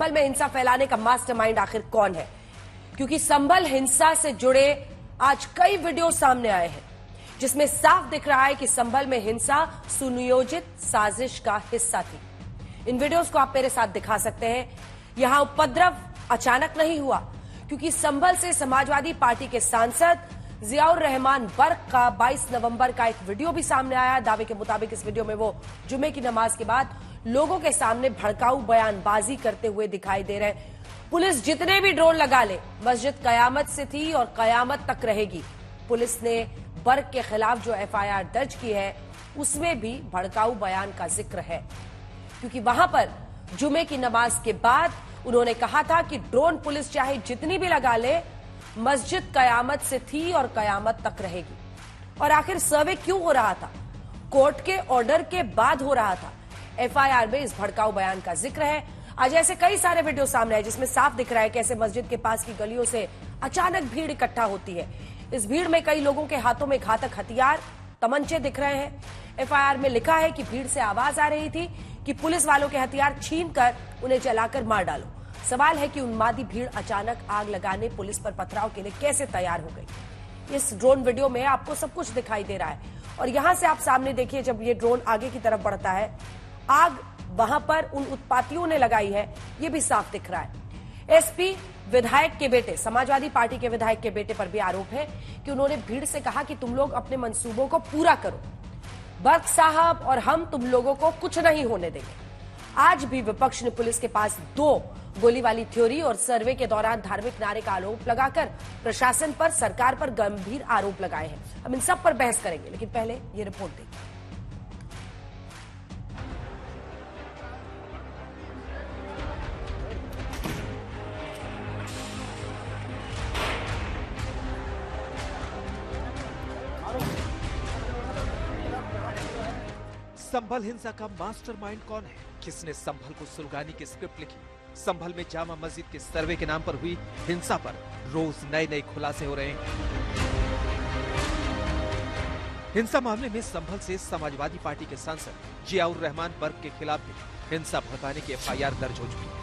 संभल में हिंसा फैलाने का मास्टरमाइंड आखिर कौन है, क्योंकि संभल हिंसा से जुड़े आज कई वीडियो सामने आए हैं जिसमें साफ दिख रहा है कि संभल में हिंसा सुनियोजित साजिश का हिस्सा थी। इन वीडियोस को आप मेरे साथ दिखा सकते हैं। यहां उपद्रव अचानक नहीं हुआ, क्योंकि संभल से समाजवादी पार्टी के सांसद जियाउर रहमान बर्क का 22 नवंबर का एक वीडियो भी सामने आया। दावे के मुताबिक इस वीडियो में वो जुमे की नमाज के बाद लोगों के सामने भड़काऊ बयानबाजी करते हुए दिखाई दे रहे हैं। पुलिस जितने भी ड्रोन लगा ले, मस्जिद कयामत से थी और कयामत तक रहेगी। पुलिस ने बर्क के खिलाफ जो एफआईआर दर्ज की है उसमें भी भड़काऊ बयान का जिक्र है, क्योंकि वहां पर जुमे की नमाज के बाद उन्होंने कहा था कि ड्रोन पुलिस चाहे जितनी भी लगा ले, मस्जिद कयामत से थी और कयामत तक रहेगी। और आखिर सर्वे क्यों हो रहा था? कोर्ट के ऑर्डर के बाद हो रहा था। एफआईआर में इस भड़काऊ बयान का जिक्र है। आज ऐसे कई सारे वीडियो सामने आए जिसमें साफ दिख रहा है कैसे मस्जिद के पास की गलियों से अचानक भीड़ इकट्ठा होती है। इस भीड़ में कई लोगों के हाथों में घातक हथियार, तमंचे दिख रहे हैं। एफआईआर में लिखा है कि भीड़ से आवाज आ रही थी कि पुलिस वालों के हथियार छीनकर उन्हें जलाकर मार डालो। सवाल है कि उन्मादी भीड़ अचानक आग लगाने पुलिस पर पथराव के लिए कैसे तैयार हो गई। इस ड्रोन वीडियो में आपको सब कुछ दिखाई दे रहा है और यहां से आप सामने देखिए, जब ये ड्रोन आगे की तरफ बढ़ता है, आग वहां पर उन उत्पातियों ने लगाई है, ये भी साफ दिख रहा है। एसपी विधायक के बेटे, समाजवादी पार्टी के विधायक के बेटे पर भी आरोप है कि उन्होंने भीड़ से कहा कि तुम लोग अपने मंसूबों को पूरा करो, बर्क साहब और हम तुम लोगों को कुछ नहीं होने देंगे। आज भी विपक्ष ने पुलिस के पास 2 गोली वाली थ्योरी और सर्वे के दौरान धार्मिक नारे का आरोप लगाकर प्रशासन पर, सरकार पर गंभीर आरोप लगाए हैं। हम इन सब पर बहस करेंगे, लेकिन पहले ये रिपोर्ट देखिए। संभल हिंसा का मास्टरमाइंड कौन है? किसने संभल को सुलगाने की स्क्रिप्ट लिखी? संभल में जामा मस्जिद के सर्वे के नाम पर हुई हिंसा पर रोज नए खुलासे हो रहे हैं। हिंसा मामले में संभल से समाजवादी पार्टी के सांसद जियाउर रहमान बर्क के खिलाफ भी हिंसा भड़काने की एफआईआर दर्ज हो चुकी है।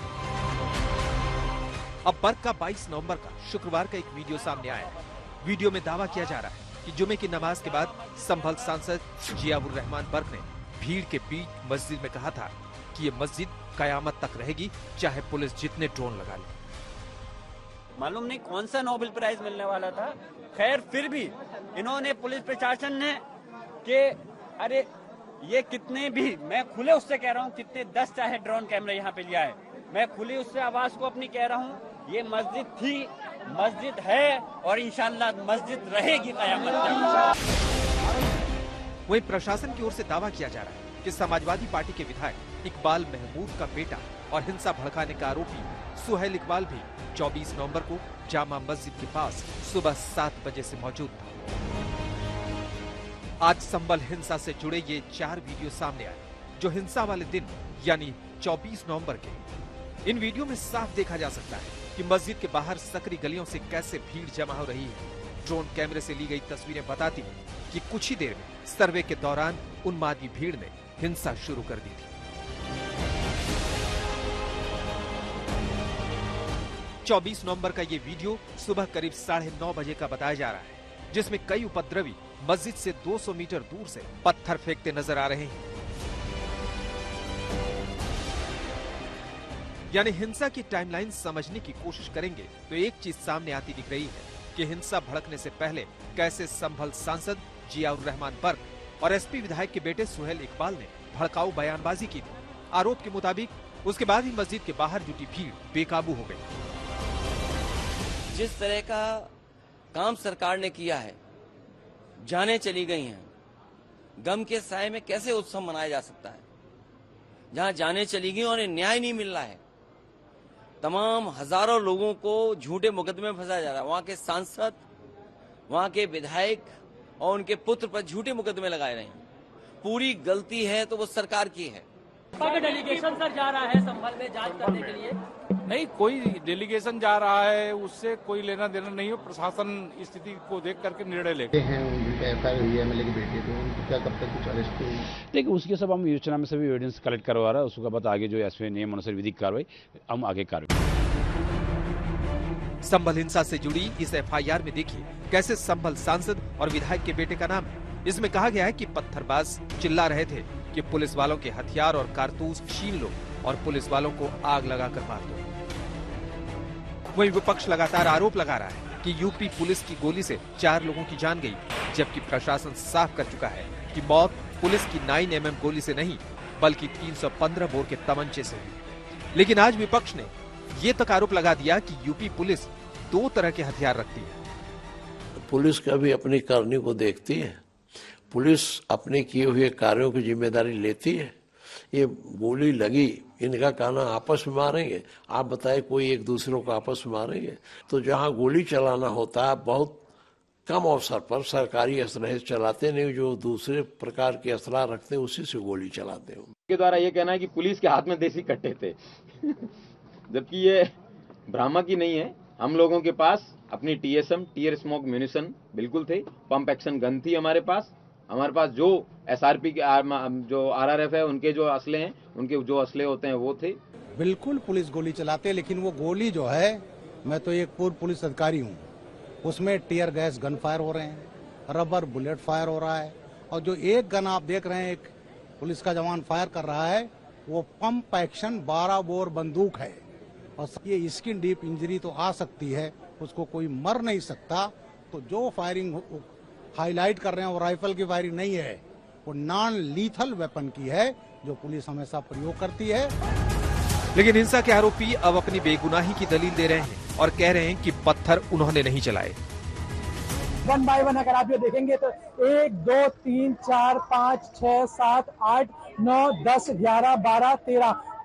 अब बर्क का 22 नवंबर का शुक्रवार का एक वीडियो सामने आया है। वीडियो में दावा किया जा रहा है कि जुमे की नमाज के बाद संभल सांसद जियाउर रहमान बर्क ने भीड़ के बीच मस्जिद में कहा था कि ये मस्जिद कयामत तक रहेगी, चाहे पुलिस जितने ड्रोन लगा ले। मालूम नहीं कौन सा नोबेल प्राइज मिलने वाला था। खैर, फिर भी इन्होंने, पुलिस प्रशासन ने, कि अरे ये कितने भी, मैं खुले उससे कह रहा हूँ, कितने 10 चाहे ड्रोन कैमरे यहाँ पे लिया है, मैं खुली उससे आवाज को अपनी कह रहा हूँ, ये मस्जिद थी, मस्जिद है और इंशाल्लाह मस्जिद रहेगी कयामत तक। वहीं प्रशासन की ओर से दावा किया जा रहा है कि समाजवादी पार्टी के विधायक इकबाल महमूद का बेटा और हिंसा भड़काने का आरोपी सुहेल इकबाल भी 24 नवंबर को जामा मस्जिद के पास सुबह 7 बजे से मौजूद था। आज संभल हिंसा से जुड़े ये 4 वीडियो सामने आए जो हिंसा वाले दिन यानी 24 नवंबर के। इन वीडियो में साफ देखा जा सकता है कि मस्जिद के बाहर सकरी गलियों से कैसे भीड़ जमा हो रही है। ड्रोन कैमरे से ली गई तस्वीरें बताती हैं कि कुछ ही देर में सर्वे के दौरान उन्मादी भीड़ ने हिंसा शुरू कर दी थी। 24 नवंबर का ये वीडियो सुबह करीब 9:30 बजे का बताया जा रहा है, जिसमें कई उपद्रवी मस्जिद से 200 मीटर दूर से पत्थर फेंकते नजर आ रहे हैं। यानी हिंसा की टाइमलाइन समझने की कोशिश करेंगे तो एक चीज सामने आती दिख रही है कि हिंसा भड़कने से पहले कैसे संभल सांसद जियाउर रहमान बर्क और एसपी विधायक के बेटे सुहेल इकबाल ने भड़काऊ बयानबाजी की थी। आरोप के मुताबिक उसके बाद ही मस्जिद के बाहर जुटी भीड़ बेकाबू हो गई। जिस तरह का काम सरकार ने किया है, जानें चली गई हैं, गम के साए में कैसे उत्सव मनाया जा सकता है जहां जानें चली गई और न्याय नहीं मिल रहा है। तमाम हजारों लोगों को झूठे मुकदमे में फंसाया जा रहा है। वहां के सांसद, वहां के विधायक और उनके पुत्र पर झूठे मुकदमे लगाए रहे हैं। पूरी गलती है तो वो सरकार की है। डेलीगेशन सर जा रहा है संभल में जांच करने के लिए। नहीं, कोई डेलीगेशन जा रहा है, उससे कोई लेना देना नहीं हो। प्रशासन स्थिति को देख करके निर्णय लेगा। एफआईआर हुई है एमएलए की बेटी, तो उनको क्या कब तक कुछ अरेस्ट होगी? देखिए, उसके सब हम योजना में सभी एविडेंस कलेक्ट करवा रहा है। उसके बाद आगे जो एसपी नियम अनुसार विधिक कार्रवाई हम आगे कार्रवाई। संभल हिंसा से जुड़ी इस एफआईआर में देखिए कैसे संभल सांसद और विधायक के बेटे का नाम है। इसमें कहा गया है कि पत्थरबाज चिल्ला रहे थे कि पुलिस वालों के हथियार और कारतूस छीन लो और पुलिस वालों को आग लगाकर मार दो। वहीं विपक्ष लगातार आरोप लगा रहा है कि यूपी पुलिस की गोली से 4 लोगों की जान गई, जबकि प्रशासन साफ कर चुका है कि मौत पुलिस की 9mm गोली से नहीं बल्कि 315 बोर के तमंचे से हुई। लेकिन आज विपक्ष ने ये तक आरोप लगा दिया कि यूपी पुलिस 2 तरह के हथियार रखती है। पुलिस कभी अपनी करनी को देखती है, पुलिस अपने किए हुए कार्यों की जिम्मेदारी लेती है। ये गोली लगी, इनका कहना आपस में मारेंगे, आप बताएं कोई एक दूसरों को आपस में मारेंगे? तो जहां गोली चलाना होता है बहुत कम अवसर पर सरकारी असलहे चलाते नहीं, जो दूसरे प्रकार के असला रखते हैं उसी से गोली चलाते हैं। के द्वारा ये कहना है कि पुलिस के हाथ में देसी कट्टे थे जबकि ये भ्रामक ही नहीं है। हम लोगों के पास अपनी टीएसएम टीयर स्मोक म्यूनिशन बिल्कुल थे, पंप एक्शन गन थी हमारे पास जो एसआरपी के जो आरआरएफ है उनके जो असले हैं, उनके जो असले होते हैं वो थे। बिल्कुल पुलिस गोली चलाते, लेकिन वो गोली जो है, मैं तो एक पूर्व पुलिस अधिकारी हूँ, उसमें टीयर गैस गन फायर हो रहे हैं, रबर बुलेट फायर हो रहा है, और जो एक गन आप देख रहे हैं एक पुलिस का जवान फायर कर रहा है वो पंप एक्शन 12 बोर बंदूक है। और ये स्किन डीप इंजरी तो आ सकती है, उसको कोई मर नहीं सकता। तो जो फायरिंग हाईलाइट कर रहे हैं वो राइफल की फायरिंग नहीं है, वो नॉन लीथल वेपन की है जो पुलिस हमेशा प्रयोग करती है। लेकिन हिंसा के आरोपी अब अपनी बेगुनाही की दलील दे रहे हैं और कह रहे हैं कि पत्थर उन्होंने नहीं चलाए। 1 बाय 1 अगर आप ये देखेंगे तो 1 2 3 4 5 6 7 8 9 10 11 12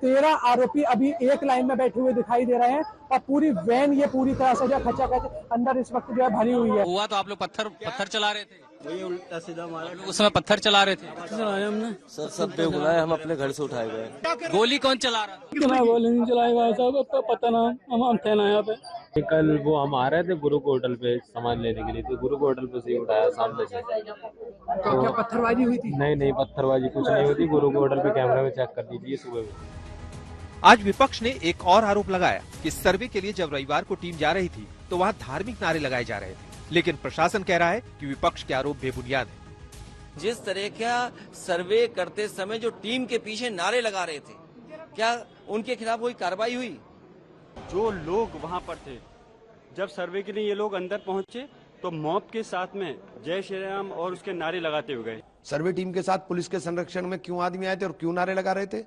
13 आरोपी अभी एक लाइन में बैठे हुए दिखाई दे रहे हैं और पूरी वैन ये पूरी तरह से जो खचाखच अंदर इस वक्त जो है भरी हुई है। हुआ तो आप लोग पत्थर चला रहे थे, वही उल्टा सीधा मारा, उस समय पत्थर चला रहे थे? चलाया हमने सर, सब बेगुनाह हम अपने घर से उठाए गए। गोली कौन चला रहा था? गोली नहीं चलाई भाई साहब, पता ना, हम थे ना यहाँ पे। कल वो हम आ रहे थे गुरु को होटल पे सामान लेने के लिए, तो गुरु को होटल पे से उठाया सामने से। तो क्या पत्थरबाजी हुई थी? नहीं, पत्थरबाजी कुछ नहीं हुई थी। गुरु को होटल पे कैमरा में चेक कर दीजिए सुबह में। आज विपक्ष ने एक और आरोप लगाया कि सर्वे के लिए जब रविवार को टीम जा रही थी तो वहां धार्मिक नारे लगाए जा रहे थे, लेकिन प्रशासन कह रहा है कि विपक्ष के आरोप बेबुनियाद है। जिस तरह का सर्वे करते समय जो टीम के पीछे नारे लगा रहे थे, क्या उनके खिलाफ कोई कार्रवाई हुई? जो लोग वहां पर थे, जब सर्वे के लिए ये लोग अंदर पहुंचे तो मॉब के साथ में जय श्री राम और उसके नारे लगाते हुए गए। सर्वे टीम के साथ पुलिस के संरक्षण में क्यों आदमी आए थे और क्यों नारे लगा रहे थे?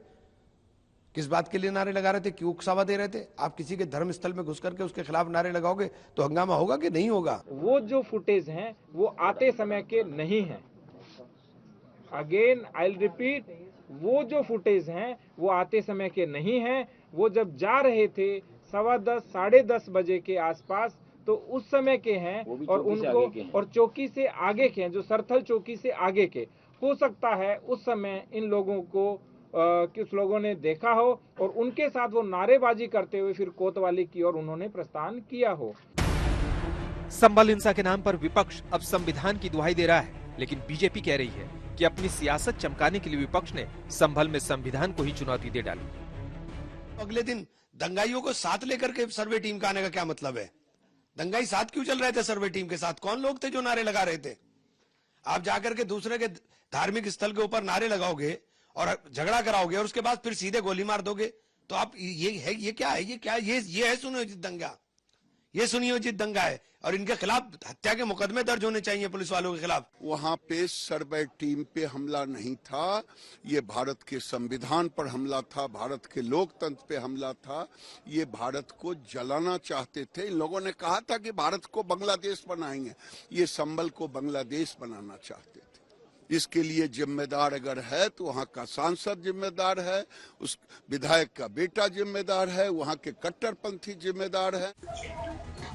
किस बात के लिए नारे लगा रहे थे? क्यों उकसावा दे रहे थे? आप किसी के धर्म स्थल में घुस करके उसके खिलाफ नारे लगाओगे तो हंगामा होगा कि नहीं होगा? वो जो फुटेज हैं वो आते समय के नहीं हैं। अगेन आई विल रिपीट, वो जो फुटेज हैं वो आते समय के नहीं हैं। वो जब जा रहे थे 10:15 साढ़े 10 बजे के आसपास, तो उस समय के हैं और उनको और चौकी से आगे के हैं, जो सरथल चौकी से आगे के। हो सकता है उस समय इन लोगों को कुछ लोगों ने देखा हो और उनके साथ वो नारेबाजी करते हुए फिर कोतवाली की ओर उन्होंने प्रस्थान किया हो। संभल हिंसा के नाम पर विपक्ष अब संविधान की दुहाई दे रहा है, लेकिन बीजेपी कह रही है कि अपनी सियासत चमकाने के लिए विपक्ष ने संभल में संविधान को ही चुनौती दे डाली। अगले दिन दंगाइयों को साथ लेकर के सर्वे टीम का आने का क्या मतलब है? दंगाई साथ क्यों चल रहे थे सर्वे टीम के साथ? कौन लोग थे जो नारे लगा रहे थे? आप जाकर के दूसरे के धार्मिक स्थल के ऊपर नारे लगाओगे और झगड़ा कराओगे और उसके बाद फिर सीधे गोली मार दोगे, तो आप ये क्या है? ये है सुनियोजित दंगा, ये सुनियोजित दंगा है और इनके खिलाफ हत्या के मुकदमे दर्ज होने चाहिए पुलिस वालों के खिलाफ। वहां पे सर्वे टीम पे हमला नहीं था, ये भारत के संविधान पर हमला था, भारत के लोकतंत्र पे हमला था। ये भारत को जलाना चाहते थे। इन लोगों ने कहा था कि भारत को बांग्लादेश बनाएंगे, ये संभल को बांग्लादेश बनाना चाहते थे। इसके लिए जिम्मेदार अगर है तो वहाँ का सांसद जिम्मेदार है, उस विधायक का बेटा जिम्मेदार है, वहाँ के कट्टरपंथी जिम्मेदार है।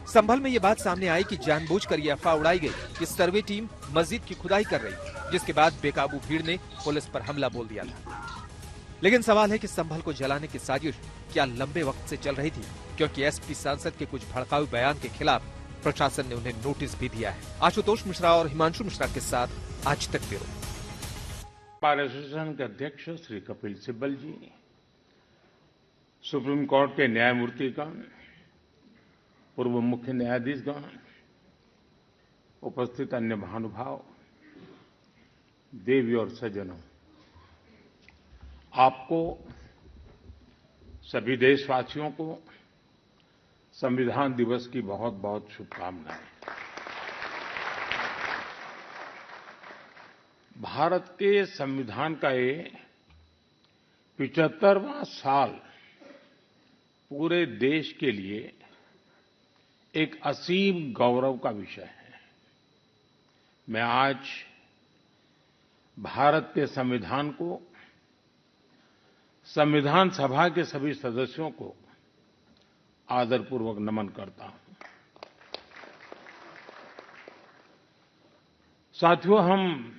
संभल में ये बात सामने आई कि जानबूझकर ये अफवाह उड़ाई गई कि सर्वे टीम मस्जिद की खुदाई कर रही, जिसके बाद बेकाबू भीड़ ने पुलिस पर हमला बोल दिया था। लेकिन सवाल है कि संभल को जलाने की साजिश क्या लंबे वक्त से चल रही थी, क्योंकि एसपी सांसद के कुछ भड़काऊ बयान के खिलाफ प्रशासन ने उन्हें नोटिस भी दिया है। आशुतोष मिश्रा और हिमांशु मिश्रा के साथ आज तक ब्यूरो। बार एसोसिएशन के अध्यक्ष श्री कपिल सिब्बल जी, सुप्रीम कोर्ट के न्यायमूर्तिगण, पूर्व मुख्य न्यायाधीशगण, उपस्थित अन्य महानुभाव, देवी और सज्जनों, आपको सभी देशवासियों को संविधान दिवस की बहुत बहुत शुभकामनाएं। भारत के संविधान का ये 75वां साल पूरे देश के लिए एक असीम गौरव का विषय है। मैं आज भारत के संविधान को, संविधान सभा के सभी सदस्यों को आदरपूर्वक नमन करता हूं। साथियों, हम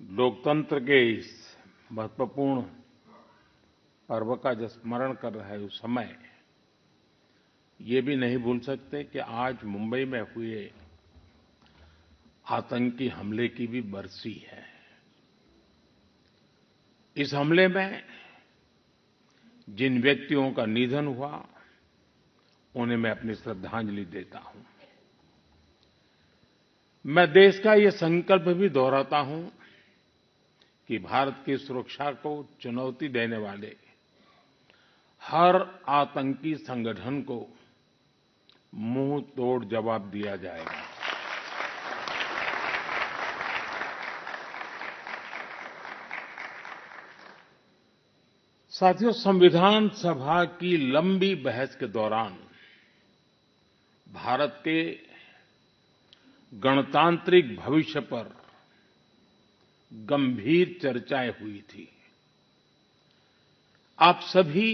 लोकतंत्र के इस महत्वपूर्ण पर्व का जब स्मरण कर रहे उस समय ये भी नहीं भूल सकते कि आज मुंबई में हुए आतंकी हमले की भी बरसी है। इस हमले में जिन व्यक्तियों का निधन हुआ, उन्हें मैं अपनी श्रद्धांजलि देता हूं। मैं देश का ये संकल्प भी दोहराता हूं कि भारत की सुरक्षा को चुनौती देने वाले हर आतंकी संगठन को मुंह तोड़ जवाब दिया जाएगा। साथियों, संविधान सभा की लंबी बहस के दौरान भारत के गणतांत्रिक भविष्य पर गंभीर चर्चाएं हुई थी। आप सभी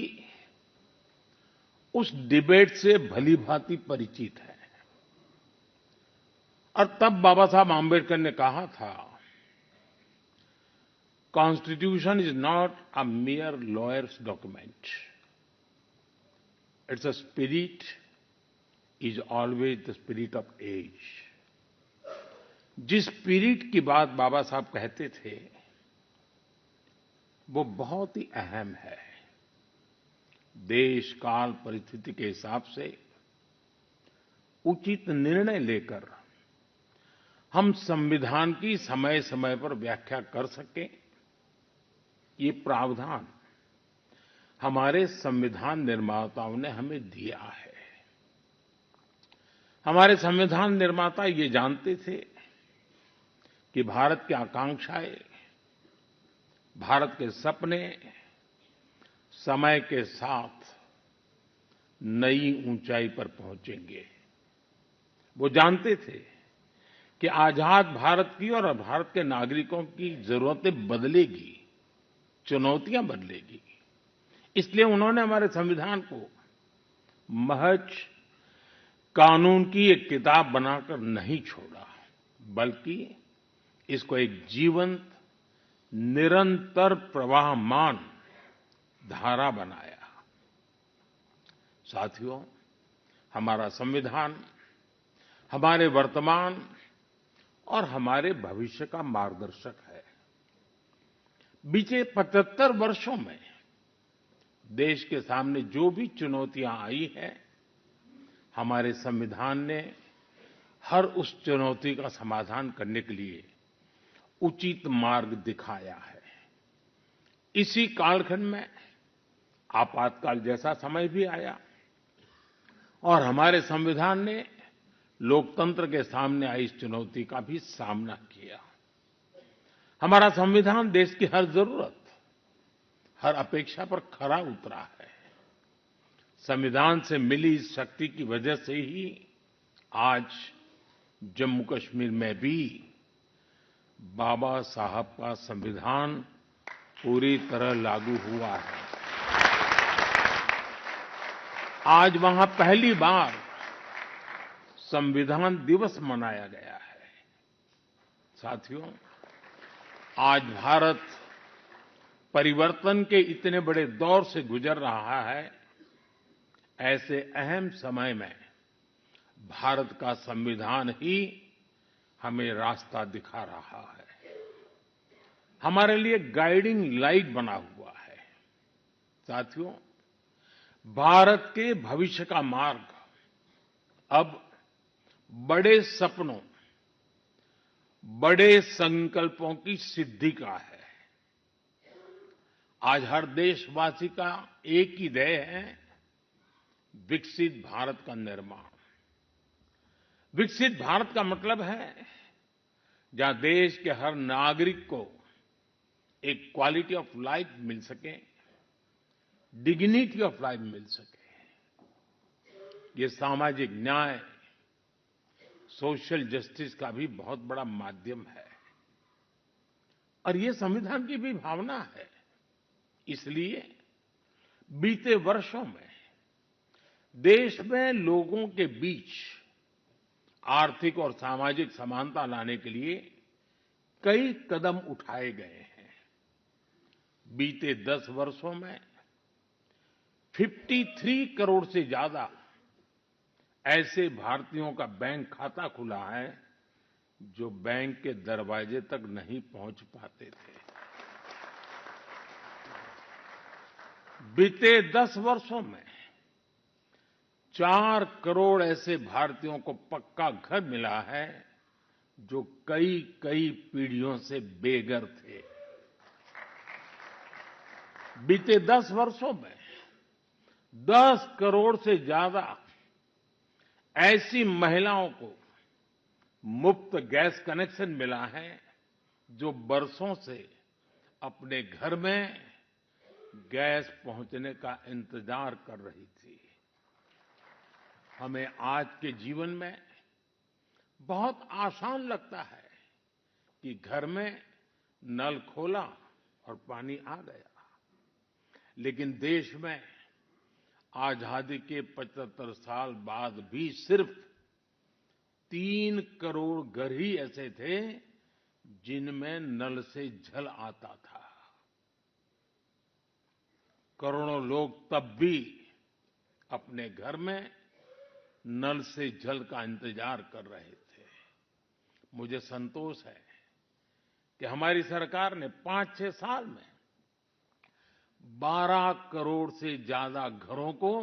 उस डिबेट से भलीभांति परिचित हैं और तब बाबा साहब आम्बेडकर ने कहा था, Constitution is not a mere lawyer's document. Its spirit is always the spirit of age. जिस स्पिरिट की बात बाबा साहब कहते थे, वो बहुत ही अहम है। देश काल परिस्थिति के हिसाब से उचित निर्णय लेकर हम संविधान की समय समय पर व्याख्या कर सकें, ये प्रावधान हमारे संविधान निर्माताओं ने हमें दिया है। हमारे संविधान निर्माता ये जानते थे कि भारत की आकांक्षाएं, भारत के सपने समय के साथ नई ऊंचाई पर पहुंचेंगे। वो जानते थे कि आजाद भारत की और भारत के नागरिकों की जरूरतें बदलेगी, चुनौतियां बदलेगी। इसलिए उन्होंने हमारे संविधान को महज कानून की एक किताब बनाकर नहीं छोड़ा, बल्कि इसको एक जीवंत, निरंतर प्रवाहमान धारा बनाया। साथियों, हमारा संविधान हमारे वर्तमान और हमारे भविष्य का मार्गदर्शक है। बीते 75 वर्षों में देश के सामने जो भी चुनौतियां आई हैं, हमारे संविधान ने हर उस चुनौती का समाधान करने के लिए उचित मार्ग दिखाया है। इसी कालखंड में आपातकाल जैसा समय भी आया और हमारे संविधान ने लोकतंत्र के सामने आई इस चुनौती का भी सामना किया। हमारा संविधान देश की हर जरूरत, हर अपेक्षा पर खरा उतरा है। संविधान से मिली इस शक्ति की वजह से ही आज जम्मू कश्मीर में भी बाबा साहब का संविधान पूरी तरह लागू हुआ है। आज वहां पहली बार संविधान दिवस मनाया गया है। साथियों, आज भारत परिवर्तन के इतने बड़े दौर से गुजर रहा है, ऐसे अहम समय में भारत का संविधान ही हमें रास्ता दिखा रहा है, हमारे लिए गाइडिंग लाइट बना हुआ है। साथियों, भारत के भविष्य का मार्ग अब बड़े सपनों, बड़े संकल्पों की सिद्धि का है। आज हर देशवासी का एक ही ध्येय है, विकसित भारत का निर्माण। विकसित भारत का मतलब है जहां देश के हर नागरिक को एक क्वालिटी ऑफ लाइफ मिल सके, डिग्निटी ऑफ लाइफ मिल सके। ये सामाजिक न्याय, सोशल जस्टिस का भी बहुत बड़ा माध्यम है और ये संविधान की भी भावना है। इसलिए बीते वर्षों में देश में लोगों के बीच आर्थिक और सामाजिक समानता लाने के लिए कई कदम उठाए गए हैं। बीते 10 वर्षों में 53 करोड़ से ज्यादा ऐसे भारतीयों का बैंक खाता खुला है जो बैंक के दरवाजे तक नहीं पहुंच पाते थे। बीते 10 वर्षों में 4 करोड़ ऐसे भारतीयों को पक्का घर मिला है जो कई पीढ़ियों से बेघर थे। बीते 10 वर्षों में 10 करोड़ से ज्यादा ऐसी महिलाओं को मुफ्त गैस कनेक्शन मिला है जो बरसों से अपने घर में गैस पहुंचने का इंतजार कर रही थी। हमें आज के जीवन में बहुत आसान लगता है कि घर में नल खोला और पानी आ गया, लेकिन देश में आजादी के 75 साल बाद भी सिर्फ 3 करोड़ घर ही ऐसे थे जिनमें नल से जल आता था। करोड़ों लोग तब भी अपने घर में नल से जल का इंतजार कर रहे थे। मुझे संतोष है कि हमारी सरकार ने 5-6 साल में 12 करोड़ से ज्यादा घरों को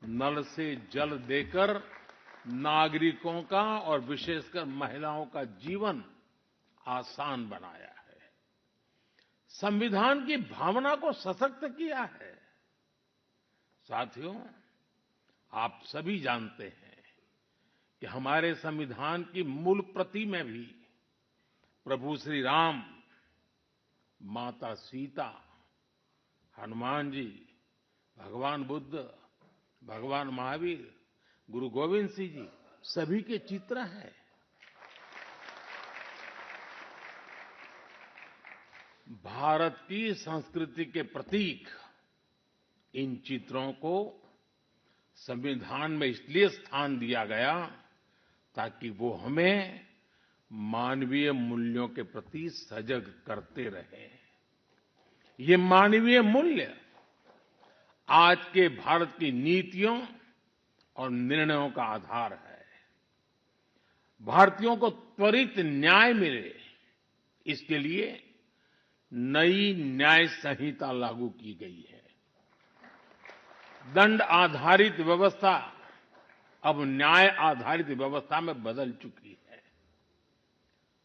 नल से जल देकर नागरिकों का और विशेषकर महिलाओं का जीवन आसान बनाया है। संविधान की भावना को सशक्त किया है। साथियों, आप सभी जानते हैं कि हमारे संविधान की मूल प्रति में भी प्रभु श्री राम, माता सीता, हनुमान जी, भगवान बुद्ध, भगवान महावीर, गुरु गोविंद सिंह जी सभी के चित्र हैं। भारत की संस्कृति के प्रतीक इन चित्रों को संविधान में इसलिए स्थान दिया गया ताकि वो हमें मानवीय मूल्यों के प्रति सजग करते रहे। ये मानवीय मूल्य आज के भारत की नीतियों और निर्णयों का आधार है। भारतीयों को त्वरित न्याय मिले, इसके लिए नई न्याय संहिता लागू की गई है। दंड आधारित व्यवस्था अब न्याय आधारित व्यवस्था में बदल चुकी है।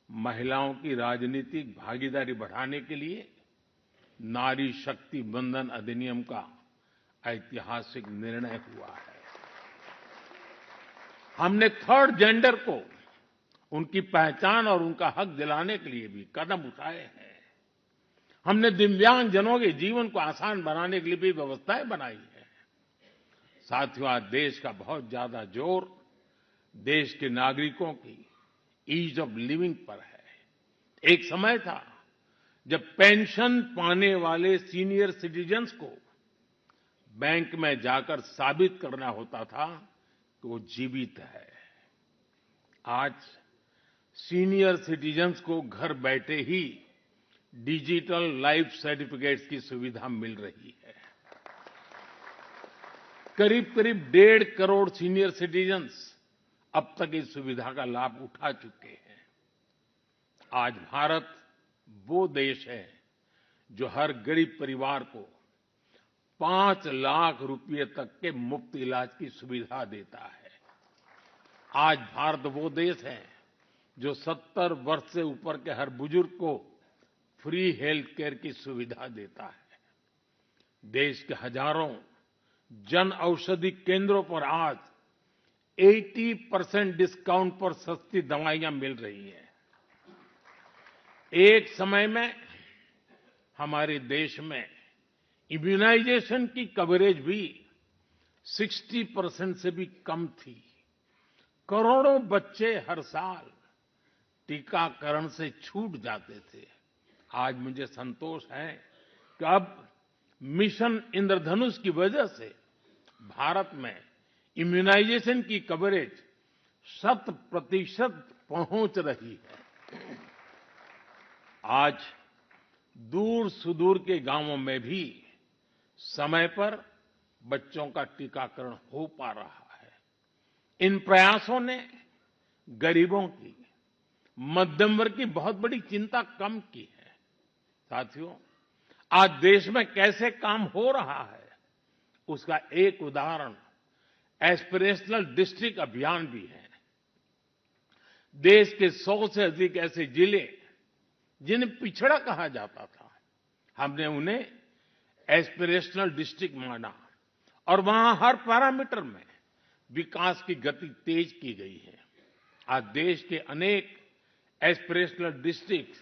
महिलाओं की राजनीतिक भागीदारी बढ़ाने के लिए नारी शक्ति बंधन अधिनियम का ऐतिहासिक निर्णय हुआ है। हमने थर्ड जेंडर को उनकी पहचान और उनका हक दिलाने के लिए भी कदम उठाए हैं। हमने दिव्यांग जनों के जीवन को आसान बनाने के लिए भी व्यवस्थाएं बनाई हैं। साथियों, आज देश का बहुत ज्यादा जोर देश के नागरिकों की ईज ऑफ लिविंग पर है। एक समय था जब पेंशन पाने वाले सीनियर सिटीजन्स को बैंक में जाकर साबित करना होता था कि वो जीवित है। आज सीनियर सिटीजन्स को घर बैठे ही डिजिटल लाइफ सर्टिफिकेट्स की सुविधा मिल रही है। करीब करीब 1.5 करोड़ सीनियर सिटीजन्स अब तक इस सुविधा का लाभ उठा चुके हैं। आज भारत वो देश है जो हर गरीब परिवार को 5 लाख रुपए तक के मुफ्त इलाज की सुविधा देता है। आज भारत वो देश है जो 70 वर्ष से ऊपर के हर बुजुर्ग को फ्री हेल्थ केयर की सुविधा देता है। देश के हजारों जन औषधि केंद्रों पर आज 80% डिस्काउंट पर सस्ती दवाइयां मिल रही हैं। एक समय में हमारे देश में इम्यूनाइजेशन की कवरेज भी 60% से भी कम थी। करोड़ों बच्चे हर साल टीकाकरण से छूट जाते थे। आज मुझे संतोष है कि अब मिशन इंद्रधनुष की वजह से भारत में इम्यूनाइजेशन की कवरेज 100% पहुंच रही है। आज दूर सुदूर के गांवों में भी समय पर बच्चों का टीकाकरण हो पा रहा है। इन प्रयासों ने गरीबों की, मध्यम वर्ग की बहुत बड़ी चिंता कम की है। साथियों, आज देश में कैसे काम हो रहा है उसका एक उदाहरण एस्पिरेशनल डिस्ट्रिक्ट अभियान भी है। देश के 100 से अधिक ऐसे जिले जिन्हें पिछड़ा कहा जाता था, हमने उन्हें एस्पिरेशनल डिस्ट्रिक्ट माना और वहां हर पैरामीटर में विकास की गति तेज की गई है। आज देश के अनेक एस्पिरेशनल डिस्ट्रिक्ट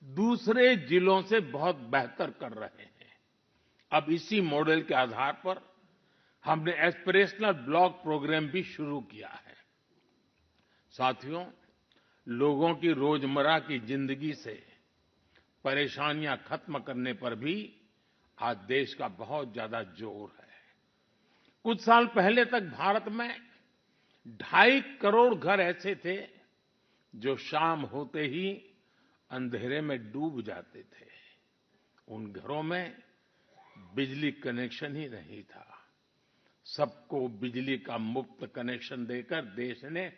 दूसरे जिलों से बहुत बेहतर कर रहे हैं। अब इसी मॉडल के आधार पर हमने एस्पिरेशनल ब्लॉक प्रोग्राम भी शुरू किया है। साथियों, लोगों की रोजमर्रा की जिंदगी से परेशानियां खत्म करने पर भी आज देश का बहुत ज्यादा जोर है। कुछ साल पहले तक भारत में 2.5 करोड़ घर ऐसे थे जो शाम होते ही अंधेरे में डूब जाते थे। उन घरों में बिजली कनेक्शन ही नहीं था। सबको बिजली का मुफ्त कनेक्शन देकर देश ने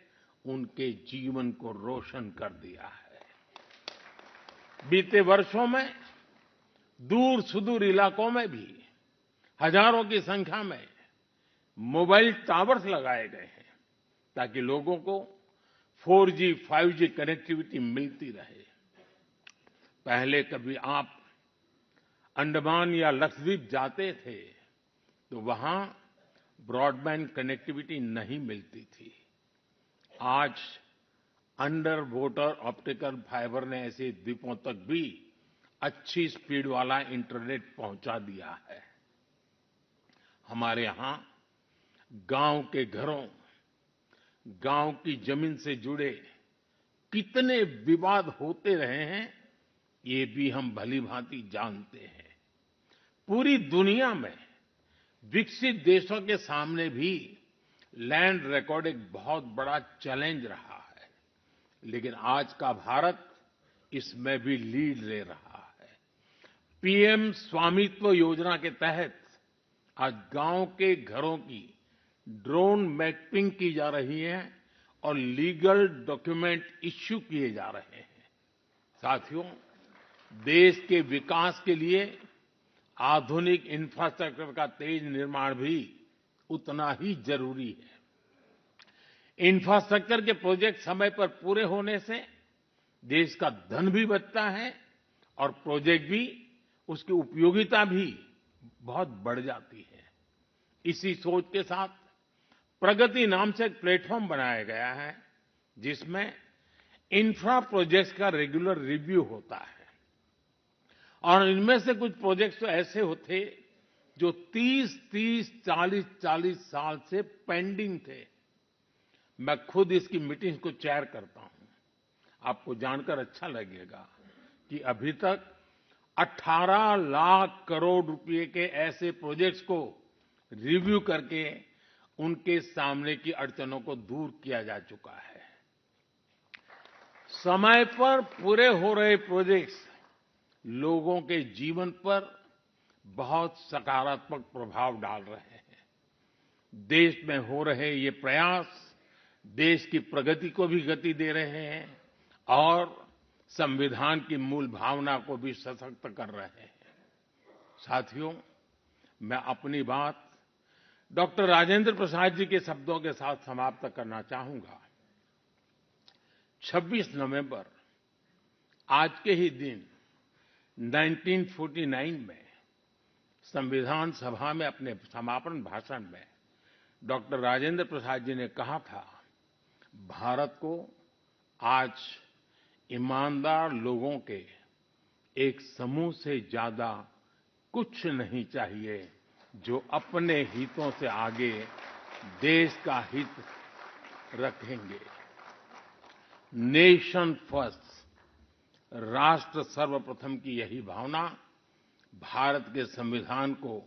उनके जीवन को रोशन कर दिया है। बीते वर्षों में दूर सुदूर इलाकों में भी हजारों की संख्या में मोबाइल टावर्स लगाए गए हैं ताकि लोगों को 4G, 5G कनेक्टिविटी मिलती रहे। पहले कभी आप अंडमान या लक्षद्वीप जाते थे तो वहां ब्रॉडबैंड कनेक्टिविटी नहीं मिलती थी। आज अंडर वाटर ऑप्टिकल फाइबर ने ऐसे द्वीपों तक भी अच्छी स्पीड वाला इंटरनेट पहुंचा दिया है। हमारे यहां गांव के घरों, गांव की जमीन से जुड़े कितने विवाद होते रहे हैं, ये भी हम भली-भांति जानते हैं। पूरी दुनिया में विकसित देशों के सामने भी लैंड रिकॉर्ड एक बहुत बड़ा चैलेंज रहा है, लेकिन आज का भारत इसमें भी लीड ले रहा है। पीएम स्वामित्व योजना के तहत आज गांव के घरों की ड्रोन मैपिंग की जा रही है और लीगल डॉक्यूमेंट इश्यू किए जा रहे हैं। साथियों, देश के विकास के लिए आधुनिक इंफ्रास्ट्रक्चर का तेज निर्माण भी उतना ही जरूरी है। इंफ्रास्ट्रक्चर के प्रोजेक्ट समय पर पूरे होने से देश का धन भी बचता है और प्रोजेक्ट भी, उसकी उपयोगिता भी बहुत बढ़ जाती है। इसी सोच के साथ प्रगति नाम से एक प्लेटफॉर्म बनाया गया है जिसमें इंफ्रा प्रोजेक्ट्स का रेगुलर रिव्यू होता है और इनमें से कुछ प्रोजेक्ट्स तो ऐसे होते जो 30, 40 साल से पेंडिंग थे। मैं खुद इसकी मीटिंग को चेयर करता हूं। आपको जानकर अच्छा लगेगा कि अभी तक 18 लाख करोड़ रुपए के ऐसे प्रोजेक्ट्स को रिव्यू करके उनके सामने की अड़चनों को दूर किया जा चुका है। समय पर पूरे हो रहे प्रोजेक्ट्स लोगों के जीवन पर बहुत सकारात्मक प्रभाव डाल रहे हैं। देश में हो रहे ये प्रयास देश की प्रगति को भी गति दे रहे हैं और संविधान की मूल भावना को भी सशक्त कर रहे हैं। साथियों, मैं अपनी बात डॉक्टर राजेंद्र प्रसाद जी के शब्दों के साथ समाप्त करना चाहूंगा। 26 नवंबर आज के ही दिन 1949 में संविधान सभा में अपने समापन भाषण में डॉक्टर राजेंद्र प्रसाद जी ने कहा था, भारत को आज ईमानदार लोगों के एक समूह से ज्यादा कुछ नहीं चाहिए जो अपने हितों से आगे देश का हित रखेंगे। नेशन फर्स्ट, राष्ट्र सर्वप्रथम की यही भावना भारत के संविधान को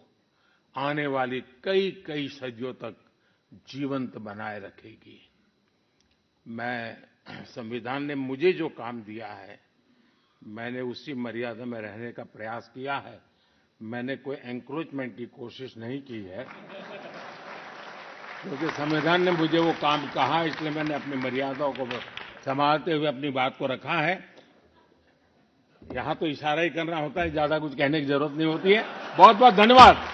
आने वाली कई सदियों तक जीवंत बनाए रखेगी। मैं संविधान ने मुझे जो काम दिया है, मैंने उसी मर्यादा में रहने का प्रयास किया है। मैंने कोई एंक्रोचमेंट की कोशिश नहीं की है, क्योंकि संविधान ने मुझे वो काम कहा, इसलिए मैंने अपनी मर्यादाओं को संभालते हुए अपनी बात को रखा है। यहां तो इशारा ही करना होता है, ज्यादा कुछ कहने की जरूरत नहीं होती है। बहुत बहुत धन्यवाद।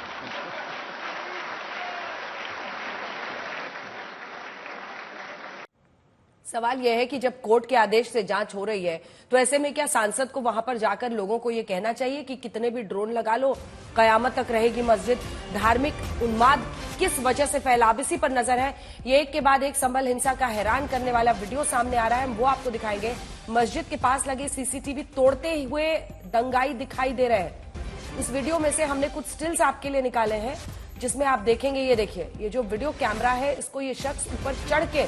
सवाल यह है कि जब कोर्ट के आदेश से जांच हो रही है तो ऐसे में क्या सांसद को वहां पर जाकर लोगों को यह कहना चाहिए कि कितने भी ड्रोन लगा लो, कयामत तक रहेगी मस्जिद? धार्मिक उन्माद किस वजह से फैला, अब इसी पर नजर है। ये एक के बाद एक संभल हिंसा का हैरान करने वाला वीडियो सामने आ रहा है, वो आपको दिखाएंगे। मस्जिद के पास लगे सीसीटीवी तोड़ते हुए दंगाई दिखाई दे रहे हैं। इस वीडियो में से हमने कुछ स्टिल्स आपके लिए निकाले हैं, जिसमें आप देखेंगे, ये देखिए, ये जो वीडियो कैमरा है इसको ये शख्स ऊपर चढ़ के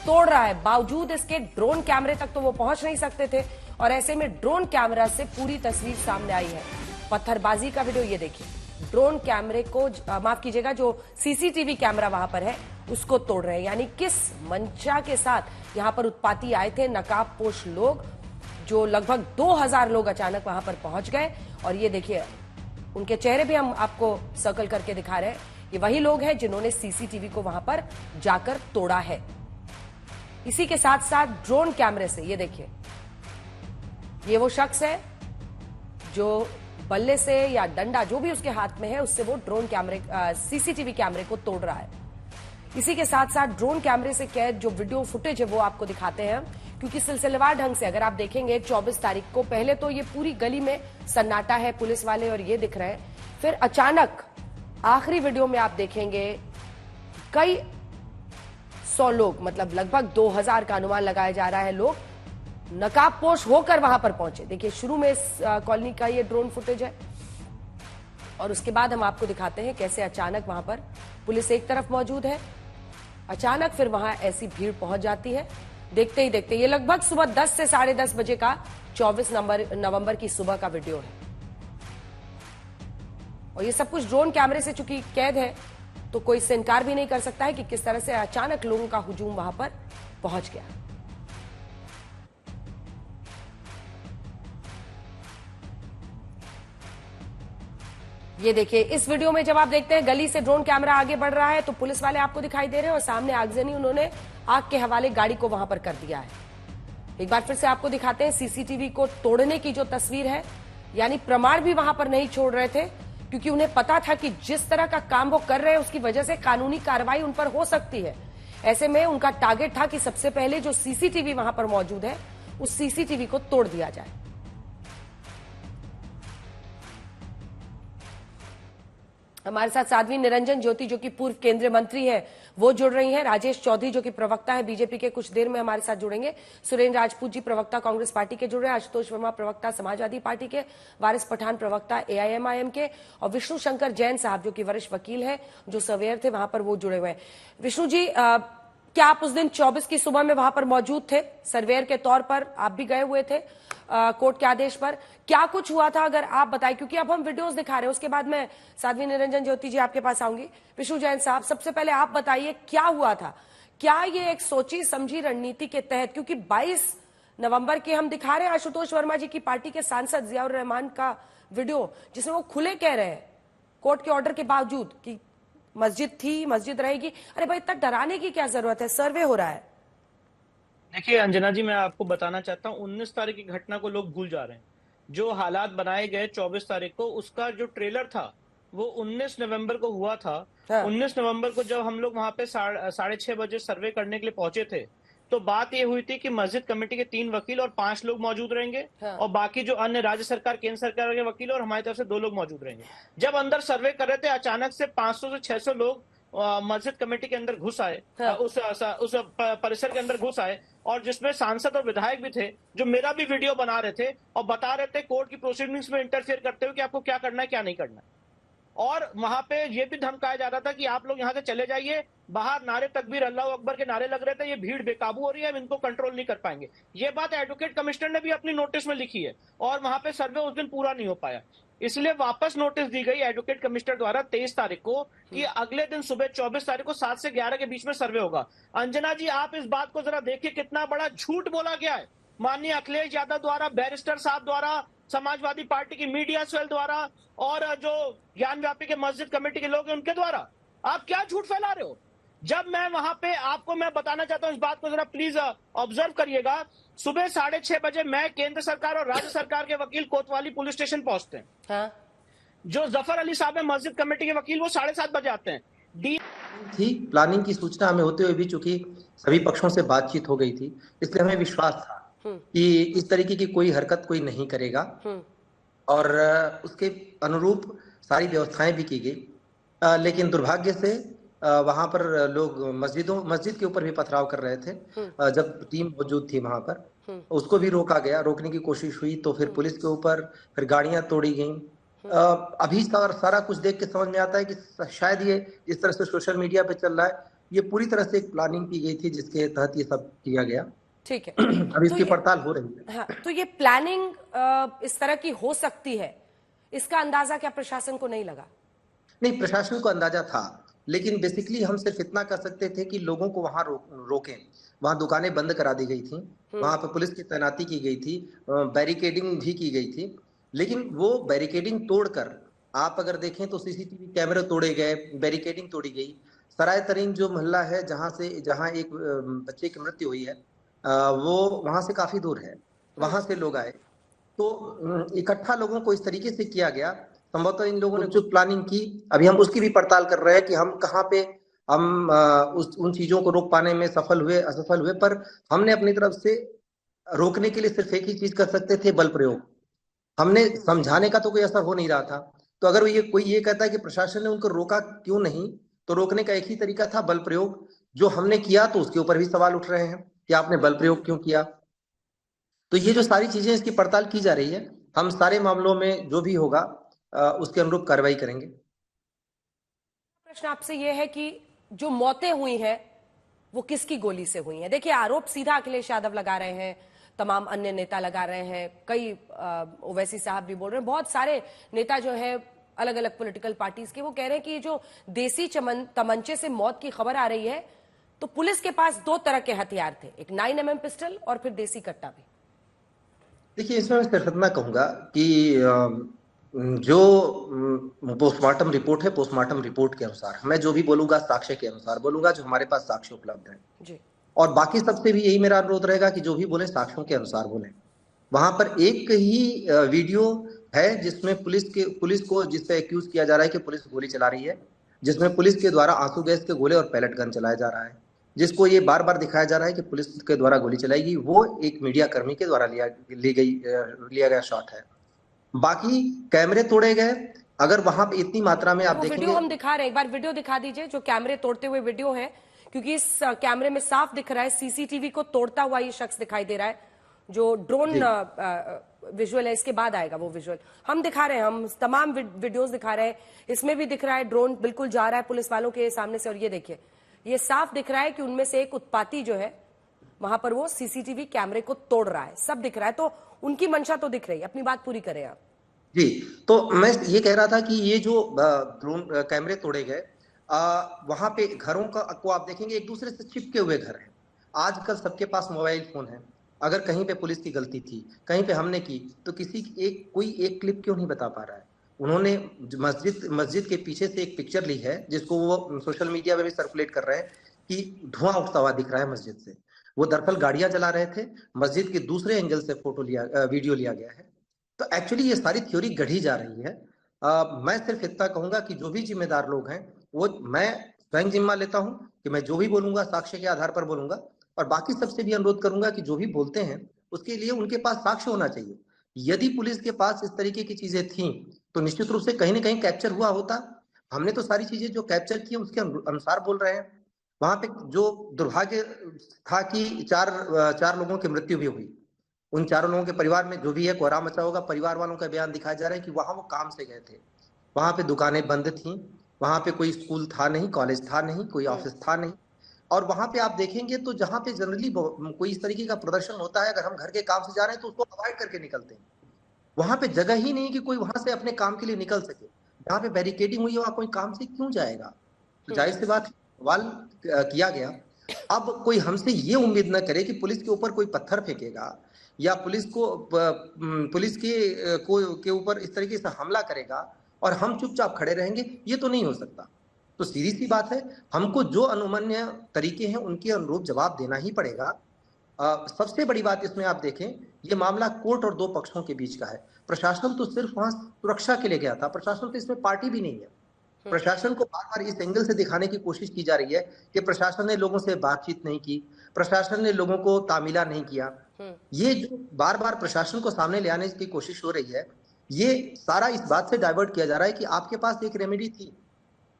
तोड़ रहा है। बावजूद इसके ड्रोन कैमरे तक तो वो पहुंच नहीं सकते थे, और ऐसे में ड्रोन कैमरा से पूरी तस्वीर सामने आई है। पत्थरबाजी का वीडियो ये देखिए, ड्रोन कैमरे को, माफ कीजिएगा, जो सीसीटीवी कैमरा वहां पर है उसको तोड़ रहे हैं। यानी किस मंशा के साथ यहां पर उत्पाती आए थे नकाबपोश लोग, जो लगभग 2000 लोग अचानक वहां पर पहुंच गए। और ये देखिए, उनके चेहरे भी हम आपको सर्कल करके दिखा रहे हैं। ये वही लोग हैं जिन्होंने सीसीटीवी को वहां पर जाकर तोड़ा है। इसी के साथ साथ ड्रोन कैमरे से ये देखिए, ये वो शख्स है जो बल्ले से या डंडा जो भी उसके हाथ में है उससे वो ड्रोन कैमरे, सीसीटीवी कैमरे को तोड़ रहा है। इसी के साथ साथ ड्रोन कैमरे से कैद जो वीडियो फुटेज है वो आपको दिखाते हैं, क्योंकि सिलसिलेवार ढंग से अगर आप देखेंगे 24 तारीख को पहले तो ये पूरी गली में सन्नाटा है, पुलिस वाले और ये दिख रहे हैं। फिर अचानक आखिरी वीडियो में आप देखेंगे कई 100 लोग, मतलब लगभग 2000 का अनुमान लगाया जा रहा है, लोग नकाबपोश होकर वहां पर पहुंचे। देखिए, शुरू में इस कॉलोनी का ये ड्रोन फुटेज है, और उसके बाद हम आपको दिखाते हैं कैसे अचानक वहां पर पुलिस एक तरफ मौजूद है, अचानक फिर वहां ऐसी भीड़ पहुंच जाती है। देखते ही देखते ये लगभग सुबह 10 से 10:30 बजे का 24 नवंबर की सुबह का वीडियो है, और ये सब कुछ ड्रोन कैमरे से चूंकि कैद है तो कोई इससे इनकार भी नहीं कर सकता है कि किस तरह से अचानक लोगों का हुजूम वहां पर पहुंच गया। ये देखिए, इस वीडियो में जब आप देखते हैं गली से ड्रोन कैमरा आगे बढ़ रहा है तो पुलिस वाले आपको दिखाई दे रहे हैं, और सामने आगजनी उन्होंने आग के हवाले गाड़ी को वहां पर कर दिया है। एक बार फिर से आपको दिखाते हैं सीसीटीवी को तोड़ने की जो तस्वीर है, यानी प्रमाण भी वहां पर नहीं छोड़ रहे थे, क्योंकि उन्हें पता था कि जिस तरह का काम वो कर रहे हैं उसकी वजह से कानूनी कार्रवाई उन पर हो सकती है। ऐसे में उनका टारगेट था कि सबसे पहले जो सीसीटीवी वहां पर मौजूद है उस सीसीटीवी को तोड़ दिया जाए। हमारे साथ साध्वी निरंजन ज्योति जो कि पूर्व केंद्रीय मंत्री है वो जुड़ रही हैं, राजेश चौधरी जो कि प्रवक्ता है बीजेपी के, कुछ देर में हमारे साथ जुड़ेंगे, सुरेंद्र राजपूत जी प्रवक्ता कांग्रेस पार्टी के जुड़ रहे हैं, आशुतोष वर्मा प्रवक्ता समाजवादी पार्टी के, वारिस पठान प्रवक्ता एआईएमआईएम के, और विष्णु शंकर जैन साहब जो कि वरिष्ठ वकील है, जो सर्वेयर थे वहां पर, वो जुड़े हुए हैं। विष्णु जी, क्या आप उस दिन 24 की सुबह में वहां पर मौजूद थे सर्वेयर के तौर पर? आप भी गए हुए थे कोर्ट के आदेश पर, क्या कुछ हुआ था अगर आप बताएं, क्योंकि अब हम वीडियोस दिखा रहे हैं। उसके बाद मैं साध्वी निरंजन ज्योति जी आपके पास आऊंगी। विष्णु जैन साहब, सबसे पहले आप बताइए क्या हुआ था? क्या ये एक सोची समझी रणनीति के तहत, क्योंकि 22 नवंबर के हम दिखा रहे हैं आशुतोष वर्मा जी की पार्टी के सांसद जियाउर रहमान का वीडियो, जिसमें वो खुले कह रहे हैं कोर्ट के ऑर्डर के बावजूद कि मस्जिद थी, मस्जिद रहेगी। अरे भाई, इतना डराने की क्या जरूरत है? सर्वे हो रहा है। देखिए अंजना जी, मैं आपको बताना चाहता हूँ 19 तारीख की घटना को लोग भूल जा रहे हैं। जो हालात बनाए गए 24 तारीख को, उसका जो ट्रेलर था वो 19 नवंबर को हुआ था। 19 नवंबर को जब हम लोग वहां पे 6:30 बजे सर्वे करने के लिए पहुंचे थे, तो बात ये हुई थी कि मस्जिद कमेटी के 3 वकील और 5 लोग मौजूद रहेंगे और बाकी जो अन्य राज्य सरकार, केंद्र सरकार के वकील और हमारी तरफ से 2 लोग मौजूद रहेंगे। जब अंदर सर्वे कर रहे थे, अचानक से 500 से 600 लोग मस्जिद कमेटी के अंदर घुस आए, उस परिसर के अंदर घुस आए, और जिसमें सांसद और विधायक भी थे, जो मेरा भी वीडियो बना रहे थे और बता रहे थे कोर्ट की प्रोसीडिंग्स में इंटरफेयर करते हुए कि आपको क्या करना है क्या नहीं करना है। और वहां पे ये भी धमकाया जा रहा था कि आप लोग यहाँ से चले जाइए। बाहर नारे तकबीर, अल्लाह अकबर के नारे लग रहे थे, ये भीड़ बेकाबू हो रही है, हम इनको कंट्रोल नहीं कर पाएंगे। ये बात एडवोकेट कमिश्नर ने भी अपनी नोटिस में लिखी है और वहां पे सर्वे उस दिन पूरा नहीं हो पाया। इसलिए वापस नोटिस दी गई एडवोकेट कमिश्नर द्वारा 23 तारीख को कि अगले दिन सुबह 24 तारीख को 7 से 11 के बीच में सर्वे होगा। अंजना जी, आप इस बात को जरा देखिए, कितना बड़ा झूठ बोला गया है माननीय अखिलेश यादव द्वारा, बैरिस्टर साहब द्वारा, समाजवादी पार्टी की मीडिया सेल द्वारा और जो ज्ञान व्यापी के मस्जिद कमेटी के लोग हैं उनके द्वारा। आप क्या झूठ फैला रहे हो? जब मैं वहां पे आपको मैं बताना चाहता हूं, इस बात को जरा प्लीज ऑब्जर्व करिएगा। सुबह 6:30 बजे मैं केंद्र सरकार और राज्य सरकार के वकील कोतवाली पुलिस स्टेशन पहुंचते हैं। जो जफर अली साहब है मस्जिद कमेटी के वकील, वो 7:30 बजे आते हैं। थी प्लानिंग की सूचना हमें होते हुए भी, चूंकि सभी पक्षों से बातचीत हो गई थी, इसलिए हमें विश्वास था कि इस तरीके की कोई हरकत कोई नहीं करेगा और उसके अनुरूप सारी व्यवस्थाएं भी की गई। लेकिन दुर्भाग्य से वहां पर लोग मस्जिद के ऊपर भी पथराव कर रहे थे। जब टीम मौजूद थी वहां पर, उसको भी रोका गया, रोकने की कोशिश हुई तो फिर पुलिस के ऊपर फिर गाड़ियां तोड़ी गईं। अभी सारा कुछ देख के समझ में आता है कि शायद ये जिस तरह से सोशल मीडिया पे चल रहा है, ये पूरी तरह से एक प्लानिंग की गई थी जिसके तहत ये सब किया गया। ठीक है, अभी इसकी पड़ताल हो रही है। हाँ, तो ये प्लानिंग इस तरह की हो सकती है, इसका अंदाजा क्या प्रशासन को नहीं लगा? नहीं, प्रशासन को अंदाजा था, लेकिन बेसिकली हम सिर्फ इतना कर सकते थे कि लोगों को वहां रोकें। वहां दुकानें बंद करा दी गई थी, वहां पर पुलिस की तैनाती की गई थी, बैरिकेडिंग भी की गई थी। लेकिन वो बैरिकेडिंग तोड़कर आप अगर देखें तो सीसीटीवी कैमरे तोड़े गए, बैरिकेडिंग तोड़ी गई। सराय तरीन जो मोहल्ला है जहां एक बच्चे की मृत्यु हुई है, वो वहां से काफी दूर है, वहां से लोग आए, तो इकट्ठा लोगों को इस तरीके से किया गया। संभवतः इन लोगों ने जो प्लानिंग की, अभी हम उसकी भी पड़ताल कर रहे हैं कि हम कहाँ पे हम उन चीजों को रोक पाने में सफल हुए असफल हुए, पर हमने अपनी तरफ से रोकने के लिए सिर्फ एक ही चीज कर सकते थे, बल प्रयोग। हमने समझाने का तो कोई असर हो नहीं रहा था, तो अगर कोई ये कहता है कि प्रशासन ने उनको रोका क्यों नहीं, तो रोकने का एक ही तरीका था, बल प्रयोग। जो हमने किया तो उसके ऊपर भी सवाल उठ रहे हैं कि आपने बल प्रयोग क्यों किया। तो ये जो सारी चीजें, इसकी पड़ताल की जा रही है। हम सारे मामलों में जो भी होगा उसके अनुरूप कार्रवाई करेंगे। प्रश्न आपसे यह है कि जो मौतें हुई हैं वो किसकी गोली से हुई हैं? देखिए, आरोप सीधा अखिलेश यादव लगा रहे हैं, तमाम अन्य नेता लगा रहे हैं, कई ओवैसी साहब भी बोल रहे हैं, बहुत सारे नेता जो है अलग अलग पॉलिटिकल पार्टीज के, वो कह रहे हैं कि जो देसी तमंचे से मौत की खबर आ रही है, तो पुलिस के पास 2 तरह के हथियार थे, एक 9mm पिस्टल और फिर देसी कट्टा भी। देखिए, इसमें मैं सिर्फ इतना कहूंगा कि जो पोस्टमार्टम रिपोर्ट है, पोस्टमार्टम रिपोर्ट के अनुसार मैं जो भी बोलूंगा साक्ष्य के अनुसार बोलूंगा, जो हमारे पास साक्ष्य उपलब्ध है जी। और बाकी सबसे भी यही मेरा अनुरोध रहेगा कि जो भी बोले साक्ष्यों के अनुसार बोले। वहां पर एक ही वीडियो है जिसमें पुलिस को जिससे एक्यूज किया जा रहा है कि पुलिस गोली चला रही है, जिसमें पुलिस के द्वारा आंसू गैस के गोले और पैलेट गन चलाया जा रहा है, जिसको ये बार बार दिखाया जा रहा है कि पुलिस के द्वारा गोली चलाएगी, वो एक मीडिया कर्मी के द्वारा लिया गया शॉट है। बाकी कैमरे तोड़े गए, अगर वहां पे इतनी मात्रा में आप देखेंगे, वीडियो हम दिखा रहे हैं, एक बार वीडियो दिखा दीजिए जो कैमरे तोड़ते हुए वीडियो है, क्योंकि इस कैमरे में साफ दिख रहा है सीसीटीवी को तोड़ता हुआ ये शख्स दिखाई दे रहा है। जो ड्रोन विजुअल है, इसके बाद आएगा वो विजुअल हम दिखा रहे हैं, हम तमाम वीडियोस दिखा रहे हैं, इसमें भी दिख रहा है ड्रोन बिल्कुल जा रहा है पुलिस वालों के सामने से, और ये देखिए, ये साफ दिख रहा है कि उनमें से एक उत्पाती जो है वहां पर वो सीसीटीवी कैमरे को तोड़ रहा है, सब दिख रहा है। तो उनकी मंशा तो दिख रही है, अपनी बात पूरी करें आप जी। तो मैं ये कह रहा था कि ये जो ड्रोन कैमरे तोड़े गए, वहां पे घरों को आप देखेंगे एक दूसरे से चिपके हुए घर हैं। आजकल सबके पास मोबाइल फोन है, अगर कहीं पे पुलिस की गलती थी, कहीं पे हमने की, तो कोई एक क्लिप क्यों नहीं बता पा रहा है? उन्होंने मस्जिद के पीछे से एक पिक्चर ली है जिसको वो सोशल मीडिया में भी सर्कुलेट कर रहे हैं कि धुआं उठता हुआ दिख रहा है मस्जिद से। वो दरअसल गाड़ियां चला रहे थे, मस्जिद के दूसरे एंगल से वीडियो लिया गया है। तो एक्चुअली ये सारी थ्योरी गढ़ी जा रही है। मैं सिर्फ इतना कहूंगा कि जो भी जिम्मेदार लोग हैं, वो मैं स्वयं जिम्मा लेता हूं कि मैं जो भी बोलूंगा साक्ष्य के आधार पर बोलूंगा, और बाकी सबसे भी अनुरोध करूंगा कि जो भी बोलते हैं उसके लिए उनके पास साक्ष्य होना चाहिए। यदि पुलिस के पास इस तरीके की चीजें थी तो निश्चित रूप से कहीं ना कहीं कैप्चर हुआ होता। हमने तो सारी चीजें जो कैप्चर की उसके अनुसार बोल रहे हैं। वहां पे जो दुर्भाग्य था कि चार लोगों की मृत्यु भी हुई। उन चारों लोगों के परिवार में जो भी है कोहराम मचा होगा। परिवार वालों का बयान दिखाया जा रहा है कि वहां वो काम से गए थे, वहां पे दुकानें बंद थी, वहां पे कोई स्कूल था नहीं, कॉलेज था नहीं, कोई ऑफिस था नहीं। और वहां पे आप देखेंगे तो जहां पे जनरली कोई इस तरीके का प्रदर्शन होता है, अगर हम घर के काम से जा रहे हैं तो उसको अवॉइड करके निकलते हैं। वहां पे जगह ही नहीं कि कोई वहां से अपने काम के लिए निकल सके। जहाँ पे बैरिकेडिंग हुई है वहां कोई काम से क्यों जाएगा? तो जाहिर सी बात सवाल किया गया। अब कोई हमसे ये उम्मीद न करे कि पुलिस के ऊपर कोई पत्थर फेंकेगा या पुलिस के ऊपर इस तरीके से हमला करेगा और हम चुपचाप खड़े रहेंगे, ये तो नहीं हो सकता। तो सीधी सी बात है, हमको जो अनुमन्य तरीके हैं उनके अनुरूप जवाब देना ही पड़ेगा। सबसे बड़ी बात इसमें आप देखें, ये मामला कोर्ट और दो पक्षों के बीच का है। प्रशासन तो सिर्फ वहां सुरक्षा के लिए गया था, प्रशासन तो इसमें पार्टी भी नहीं है। प्रशासन को बार बार इस एंगल से दिखाने की कोशिश की जा रही है कि प्रशासन ने लोगों से बातचीत नहीं की, प्रशासन ने लोगों को तामीला नहीं किया। ये जो बार बार प्रशासन को सामने ले आने की कोशिश हो रही है, ये सारा इस बात से डाइवर्ट किया जा रहा है कि आपके पास एक रेमेडी थी,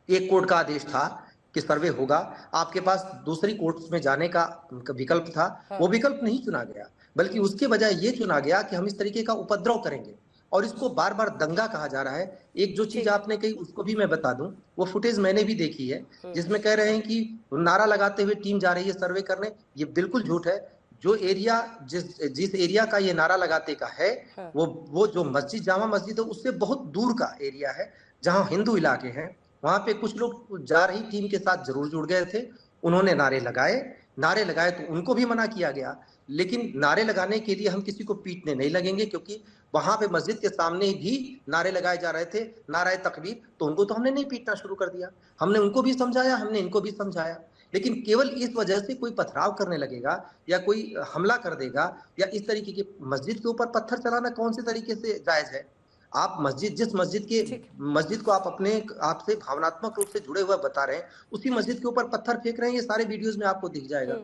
एक कोर्ट का आदेश था कि सर्वे होगा, आपके पास दूसरी कोर्ट में जाने का विकल्प था, वो विकल्प नहीं चुना गया, बल्कि उसके बजाय ये चुना गया कि हम इस तरीके का उपद्रव करेंगे और इसको बार बार दंगा कहा जा रहा है। एक जो चीज आपने कही उसको भी मैं बता दूं, वो फुटेज मैंने भी देखी है जिसमें कह रहे हैं कि नारा लगाते हुए टीम जा रही है सर्वे करने। ये बिल्कुल झूठ है। जो एरिया जिस एरिया का ये नारा लगाते का है, वो जो मस्जिद जामा मस्जिद है उससे बहुत दूर का एरिया है जहाँ हिंदू इलाके हैं। वहां पे कुछ लोग जा रही टीम के साथ जरूर जुड़ गए थे, उन्होंने नारे लगाए तो उनको भी मना किया गया। लेकिन नारे लगाने के लिए हम किसी को पीटने नहीं लगेंगे, क्योंकि वहां पे मस्जिद के सामने भी नारे लगाए जा रहे थे, नारे तकबीर, तो उनको तो हमने नहीं पीटना शुरू कर दिया। हमने उनको भी समझाया, हमने इनको भी समझाया। लेकिन केवल इस वजह से कोई पथराव करने लगेगा या कोई हमला कर देगा या इस तरीके की मस्जिद के ऊपर पत्थर चलाना कौन से तरीके से जायज है? आप जिस मस्जिद को आप अपने आपसे भावनात्मक रूप से जुड़े हुए बता रहे हैं, उसी मस्जिद के ऊपर पत्थर फेंक रहे हैं। ये सारे वीडियोस में आपको दिख जाएगा।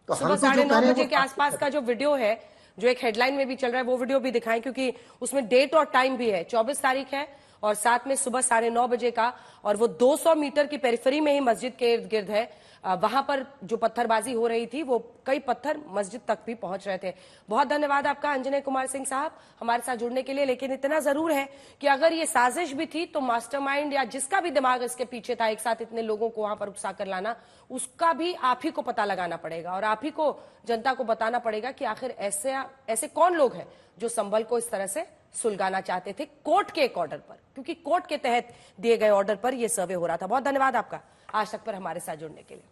तो सुबह 9:30 बजे के आसपास का जो वीडियो है, जो एक हेडलाइन में भी चल रहा है, वो वीडियो भी दिखाएं, क्योंकि उसमें डेट और टाइम भी है। 24 तारीख है और साथ में सुबह 9:30 बजे का, और वो 200 मीटर की पेरिफेरी में ही मस्जिद के इर्द गिर्द है। वहां पर जो पत्थरबाजी हो रही थी, वो कई पत्थर मस्जिद तक भी पहुंच रहे थे। बहुत धन्यवाद आपका अंजने कुमार सिंह साहब हमारे साथ जुड़ने के लिए। लेकिन इतना जरूर है कि अगर ये साजिश भी थी तो मास्टरमाइंड या जिसका भी दिमाग इसके पीछे था, एक साथ इतने लोगों को वहां पर उकसा कर लाना, उसका भी आप ही को पता लगाना पड़ेगा और आप ही को जनता को बताना पड़ेगा कि आखिर ऐसे कौन लोग हैं जो संभल को इस तरह से सुलगाना चाहते थे कोर्ट के एक ऑर्डर पर, क्योंकि कोर्ट के तहत दिए गए ऑर्डर पर यह सर्वे हो रहा था। बहुत धन्यवाद आपका आज तक पर हमारे साथ जुड़ने के लिए।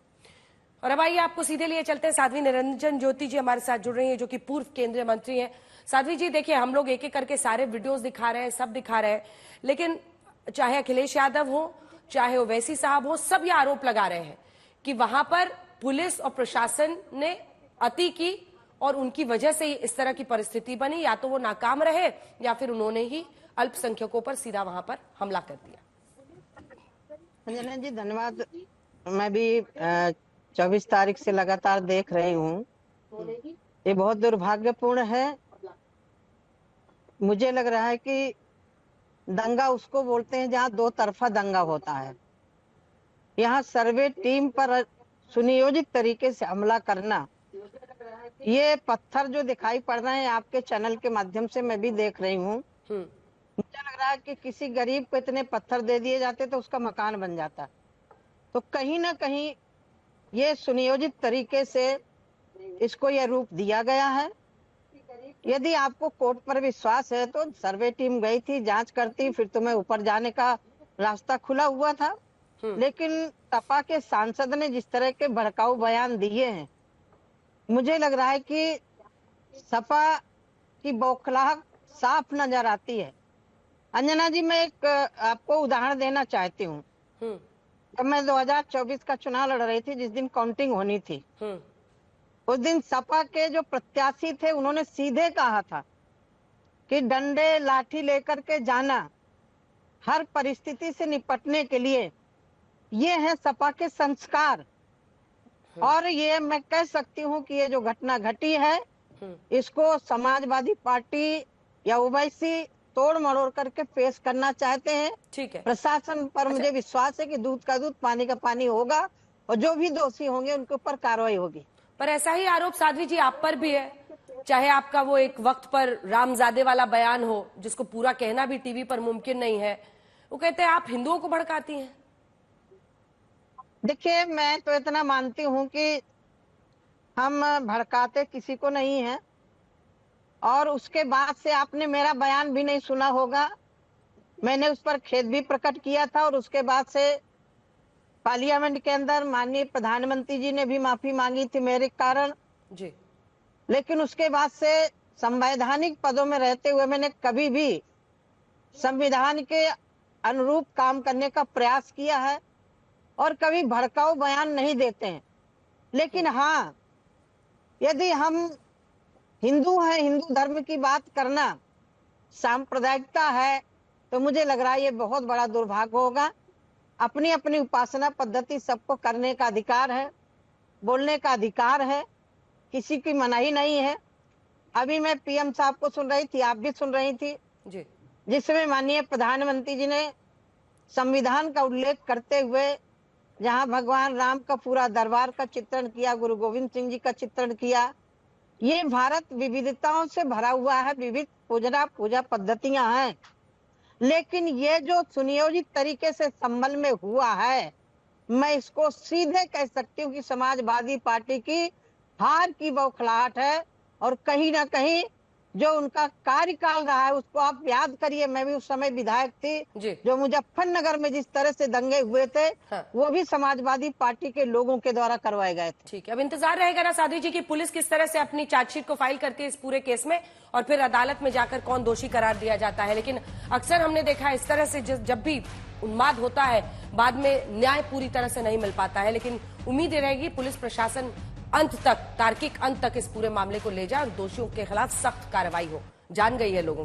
और अब आइए आपको सीधे लिए चलते हैं, साध्वी निरंजन ज्योति जी हमारे साथ जुड़ रही हैं, जो कि पूर्व केंद्रीय मंत्री हैं। साध्वी जी, देखिए, हम लोग एक एक करके सारे वीडियोस दिखा रहे हैं, सब दिखा रहे हैं, लेकिन चाहे अखिलेश यादव हो, चाहे ओवैसी साहब हो, सब ये आरोप लगा रहे हैं कि वहां पर पुलिस और प्रशासन ने अति की और उनकी वजह से इस तरह की परिस्थिति बनी। या तो वो नाकाम रहे या फिर उन्होंने ही अल्पसंख्यकों पर सीधा वहां पर हमला कर दिया। अंजना जी धन्यवाद। मैं भी 24 तारीख से लगातार देख रही हूँ। ये बहुत दुर्भाग्यपूर्ण है। मुझे लग रहा है कि दंगा उसको बोलते हैं जहाँ दो तरफा दंगा होता है। यहाँ सर्वे टीम पर सुनियोजित तरीके से हमला करना, ये पत्थर जो दिखाई पड़ रहे हैं आपके चैनल के माध्यम से मैं भी देख रही हूँ, मुझे लग रहा है कि किसी गरीब को इतने पत्थर दे दिए जाते तो उसका मकान बन जाता। तो कहीं ना कहीं ये सुनियोजित तरीके से इसको यह रूप दिया गया है। यदि आपको कोर्ट पर विश्वास है तो सर्वे टीम गई थी, जांच करती, फिर तुम्हें ऊपर जाने का रास्ता खुला हुआ था। लेकिन सपा के सांसद ने जिस तरह के भड़काऊ बयान दिए हैं, मुझे लग रहा है कि सपा की बौखलाहट साफ नजर आती है। अंजना जी, मैं एक आपको उदाहरण देना चाहती हूँ। जब मैं 2024 का चुनाव लड़ रही थी, जिस दिन काउंटिंग होनी थी, उस दिन सपा के जो प्रत्याशी थे उन्होंने सीधे कहा था कि डंडे लाठी लेकर के जाना हर परिस्थिति से निपटने के लिए, ये है सपा के संस्कार। और ये मैं कह सकती हूँ कि ये जो घटना घटी है, इसको समाजवादी पार्टी या ओवैसी तोड़ मरोड़ करके पेश करना चाहते हैं। ठीक है। प्रशासन पर मुझे विश्वास है कि दूध का दूध पानी का पानी होगा और जो भी दोषी होंगे उनके ऊपर कार्रवाई होगी। पर ऐसा ही आरोप साध्वी जी आप पर भी है, चाहे आपका वो एक वक्त पर रामजादे वाला बयान हो जिसको पूरा कहना भी टीवी पर मुमकिन नहीं है। वो कहते हैं आप हिंदुओं को भड़काती हैं। देखिए, मैं तो इतना मानती हूँ कि हम भड़काते किसी को नहीं है, और उसके बाद से आपने मेरा बयान भी नहीं सुना होगा। मैंने उस पर खेद भी प्रकट किया था और उसके बाद से पार्लियामेंट के अंदर माननीय प्रधानमंत्री जी ने भी माफी मांगी थी मेरे कारण जी। लेकिन उसके बाद से संवैधानिक पदों में रहते हुए मैंने कभी भी संविधान के अनुरूप काम करने का प्रयास किया है और कभी भड़काऊ बयान नहीं देते हैं। लेकिन हाँ, यदि हम हिंदू हैं, हिंदू धर्म की बात करना सांप्रदायिकता है, तो मुझे लग रहा है ये बहुत बड़ा दुर्भाग्य होगा। अपनी अपनी उपासना पद्धति सबको करने का अधिकार है, बोलने का अधिकार है, किसी की मनाही नहीं है। अभी मैं पीएम साहब को सुन रही थी, आप भी सुन रही थी जी, जिसमें माननीय प्रधानमंत्री जी ने संविधान का उल्लेख करते हुए जहां भगवान राम का पूरा दरबार का चित्रण किया, गुरु गोविंद सिंह जी का चित्रण किया। ये भारत विविधताओं से भरा हुआ है, विविध पूजा पद्धतियां हैं, लेकिन ये जो सुनियोजित तरीके से संभल में हुआ है, मैं इसको सीधे कह सकती हूँ कि समाजवादी पार्टी की हार की बौखलाहट है। और कहीं ना कहीं जो उनका कार्यकाल रहा है उसको आप याद करिए, मैं भी उस समय विधायक थी, जो मुजफ्फरनगर में जिस तरह से दंगे हुए थे, वो भी समाजवादी पार्टी के लोगों के द्वारा करवाए गए थे। ठीक है, अब इंतजार रहेगा ना साध्वी जी की पुलिस किस तरह से अपनी चार्जशीट को फाइल करती है इस पूरे केस में और फिर अदालत में जाकर कौन दोषी करार दिया जाता है। लेकिन अक्सर हमने देखा है इस तरह से जब भी उन्माद होता है बाद में न्याय पूरी तरह से नहीं मिल पाता है। लेकिन उम्मीद रहेगी पुलिस प्रशासन अंत तक, तार्किक अंत तक इस पूरे मामले को ले जाए और दोषियों के खिलाफ सख्त कार्रवाई हो। जान गई है लोगों